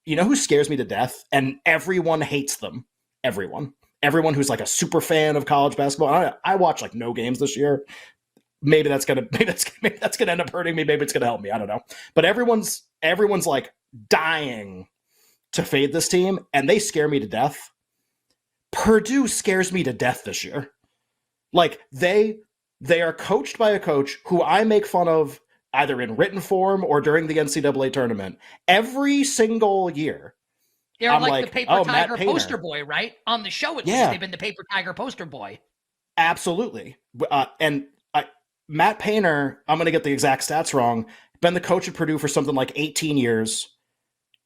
you know who scares me to death? And everyone hates them. Everyone who's like a super fan of college basketball. I watch like no games this year. Maybe that's gonna end up hurting me. Maybe it's gonna help me. I don't know. But everyone's like dying to fade this team, and they scare me to death. Purdue scares me to death this year. Like they are coached by a coach who I make fun of either in written form or during the NCAA tournament every single year. They're like the Paper Tiger poster boy, right? On the show, at least, they've been the Paper Tiger poster boy. Absolutely. Matt Painter, I'm going to get the exact stats wrong, been the coach at Purdue for something like 18 years.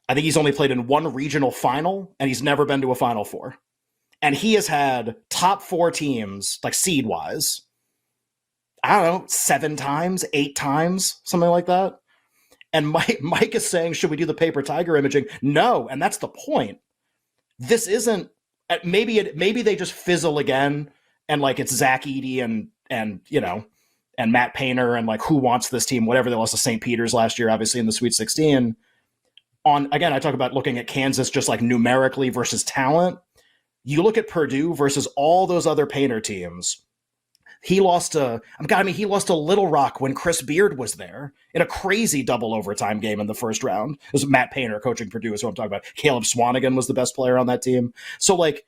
I think he's only played in one regional final, and he's never been to a Final Four. And he has had top 4 teams, like seed-wise, I don't know, 7 times, 8 times, something like that. And Mike is saying, should we do the Paper Tiger imaging? No, and that's the point. This isn't, maybe they just fizzle again, and like it's Zach Edey and you know, and Matt Painter and like who wants this team, whatever. They lost to St. Peter's last year, obviously in the Sweet 16. Again, I talk about looking at Kansas just like numerically versus talent. You look at Purdue versus all those other Painter teams. He lost to Little Rock when Chris Beard was there in a crazy double overtime game in the first round. It was Matt Painter coaching Purdue is what I'm talking about. Caleb Swanigan was the best player on that team. So like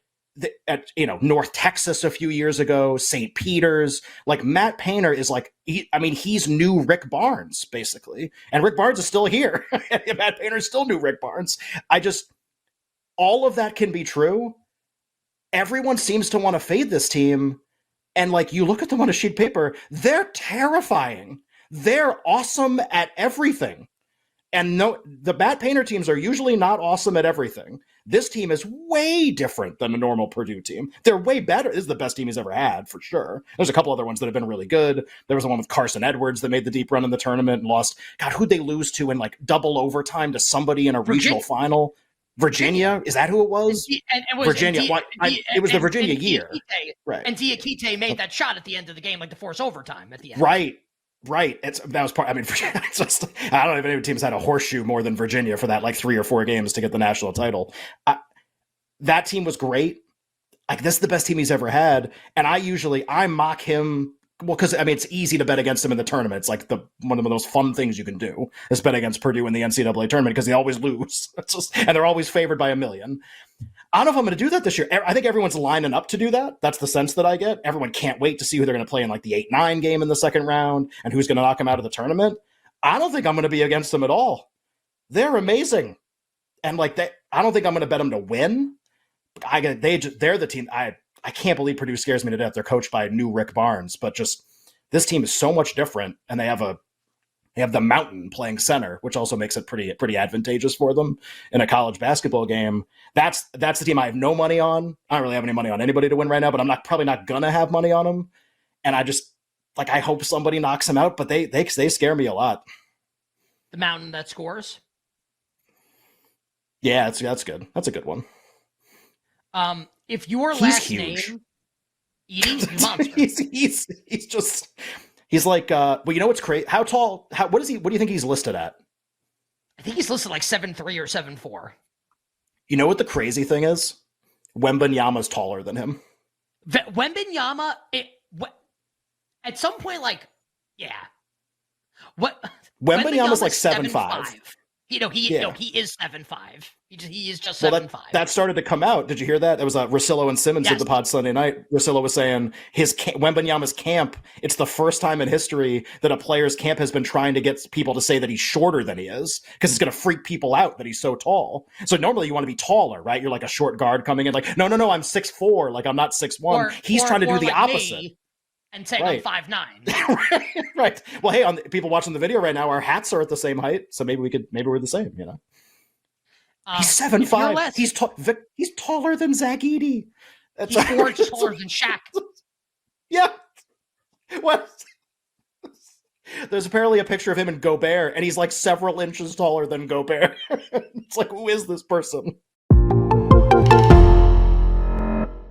at North Texas a few years ago, St. Peter's, like Matt Painter is like, he's new Rick Barnes basically. And Rick Barnes is still here. Matt Painter is still new Rick Barnes. All of that can be true. Everyone seems to want to fade this team. And like you look at them on a sheet of paper, they're terrifying. They're awesome at everything. And no, the Matt Painter teams are usually not awesome at everything. This team is way different than a normal Purdue team. They're way better. This is the best team he's ever had, for sure. There's a couple other ones that have been really good. There was the one with Carson Edwards that made the deep run in the tournament and lost. God, who'd they lose to in like double overtime to somebody in a regional final? Virginia? Is that who it was? And it was Virginia. It was the Virginia year. Right. And Diakite made that shot at the end of the game, like to force overtime at the end. Right. That was part. I mean, I don't know if any teams had a horseshoe more than Virginia for that, like 3 or 4 games to get the national title. That team was great. Like, this is the best team he's ever had. And I mock him. Well, because it's easy to bet against him in the tournament. It's like one of the most fun things you can do is bet against Purdue in the NCAA tournament because they always lose. And they're always favored by 1,000,000. I don't know if I'm going to do that this year. I think everyone's lining up to do that. That's the sense that I get. Everyone can't wait to see who they're going to play in like the 8-9 game in the second round and who's going to knock them out of the tournament. I don't think I'm going to be against them at all. They're amazing. And like I don't think I'm going to bet them to win. They're the team. I can't believe Purdue scares me to death. They're coached by new Rick Barnes, but just this team is so much different, and they have the Mountain playing center, which also makes it pretty advantageous for them in a college basketball game. That's the team I have no money on. I don't really have any money on anybody to win right now, but I'm probably not gonna have money on them. And I just I hope somebody knocks them out, but they scare me a lot. The Mountain that scores. Yeah, that's good. That's a good one. If your last name, Edey, monster. he's like, well, you know what's crazy? How tall? What do you think he's listed at? I think he's listed like 7'3" or 7'4". You know what the crazy thing is? Wembanyama's taller than him. Wembanyama, at some point, Wembanyama's like 7'5". He is 7'5". He is just 7'5". That started to come out. Did you hear that? It was Russillo and Simmons did the pod Sunday night. Russillo was saying Wembanyama's camp, it's the first time in history that a player's camp has been trying to get people to say that he's shorter than he is because it's going to freak people out that he's so tall. So normally you want to be taller, right? You're like a short guard coming in like, no, I'm 6'4", like I'm not 6'1". He's trying to do the opposite. And saying I'm 5'9". Right. Well, hey, people watching the video right now, our hats are at the same height, so maybe we're the same, you know. He's 7'5". He's taller than Zach Edey. He's 4 inches taller than Shaq. Yeah. What? There's apparently a picture of him and Gobert, and he's like several inches taller than Gobert. It's like, who is this person?